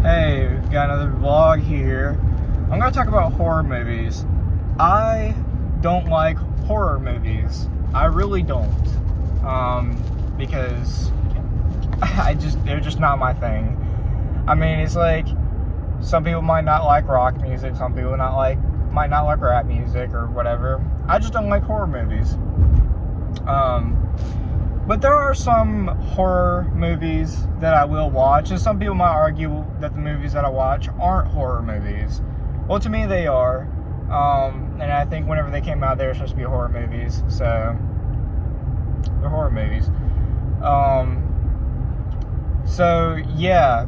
Hey, we've got another vlog here. I'm gonna talk about horror movies. I don't like horror movies. I really don't. Because they're just not my thing. I mean, it's like, some people might not like rock music, some people might not like rap music or whatever. I just don't like horror movies. But there are some horror movies that I will watch, and some people might argue that the movies that I watch aren't horror movies. Well, to me, they are. And I think whenever they came out, they were supposed to be horror movies. So, they're horror movies. So, yeah.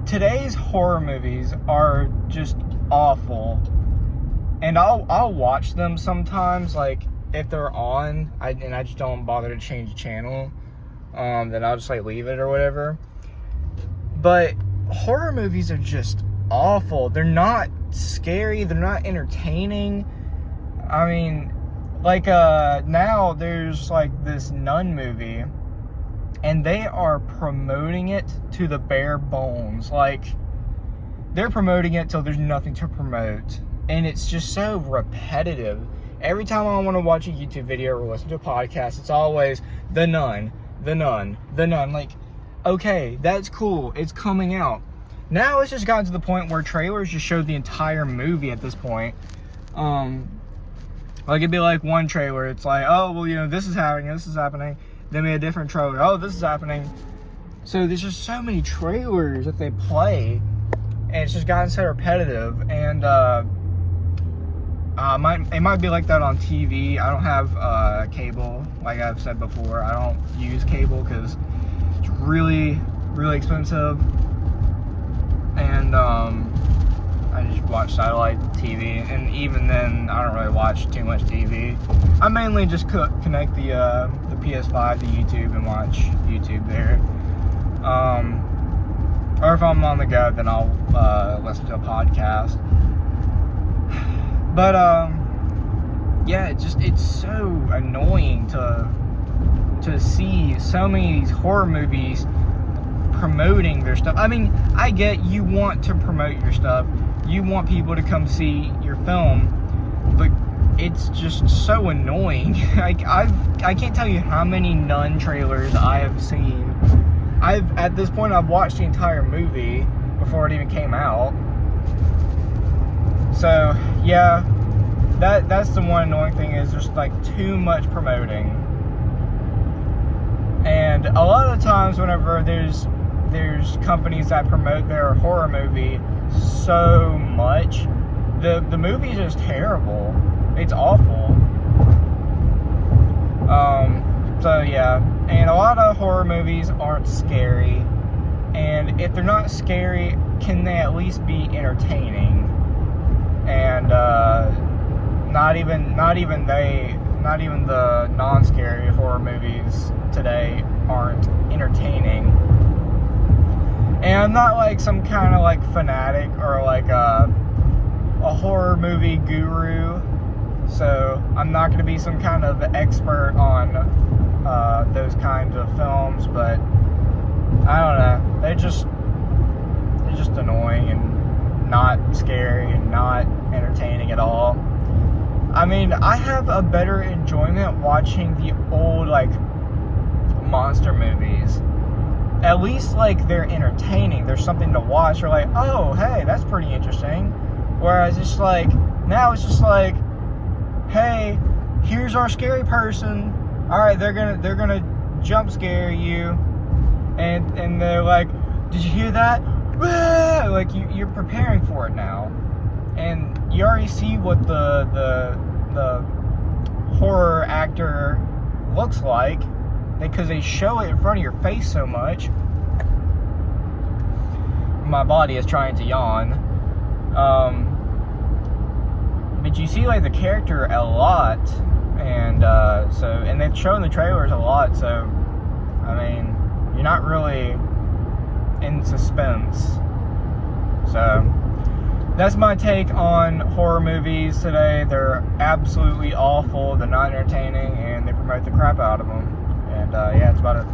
Today's horror movies are just awful. And I'll watch them sometimes, like, if they're on, and I just don't bother to change the channel, then I'll just, like, leave it or whatever. But horror movies are just awful. They're not scary. They're not entertaining. I mean, like, now there's, like, this Nun movie, and they are promoting it to the bare bones. Like, they're promoting it till there's nothing to promote. And it's just so repetitive. Every time I want to watch a YouTube video or listen to a podcast, it's always the Nun, the Nun, the Nun. Like, okay, that's cool. It's coming out. Now it's just gotten to the point where trailers just show the entire movie at this point. Like, it'd be like one trailer. It's like, oh, well, you know, this is happening. Then we had a different trailer. Oh, this is happening. So there's just so many trailers that they play. And it's just gotten so repetitive. And, it might be like that on TV. I don't have cable, like I've said before. I don't use cable because it's really, really expensive. And I just watch satellite TV, and even then, I don't really watch too much TV. I mainly just connect the PS5 to YouTube and watch YouTube there. Or if I'm on the go, then I'll listen to a podcast. But, yeah, it's so annoying to see so many horror movies promoting their stuff. I mean, I get you want to promote your stuff. You want people to come see your film. But it's just so annoying. I can't tell you how many Nun trailers I have seen. At this point, I've watched the entire movie before it even came out. So, yeah, that's the one annoying thing, is there's, like, too much promoting. And a lot of the times whenever there's companies that promote their horror movie so much, the movie is just terrible. It's awful. So, yeah. And a lot of horror movies aren't scary. And if they're not scary, can they at least be entertaining? And not even the non-scary horror movies today aren't entertaining. And I'm not like some kind of like fanatic or like a horror movie guru, so I'm not going to be some kind of expert on those kinds of films. But I don't know, they're just annoying and not scary and not entertaining at all. I mean, I have a better enjoyment watching the old, like, monster movies. At least, like, they're entertaining. There's something to watch. You're like, oh, hey, that's pretty interesting. Whereas it's like, now it's just like, hey, here's our scary person. All right, they're gonna jump scare you, and they're like, did you hear that? Like, you're preparing for it now, and you already see what the horror actor looks like, because they show it in front of your face so much. My body is trying to yawn. But you see, like, the character a lot, and and they've shown the trailers a lot, so I mean, you're not really in suspense. So that's my take on horror movies today. They're absolutely awful. They're not entertaining, and they promote the crap out of them. And yeah, that's about it.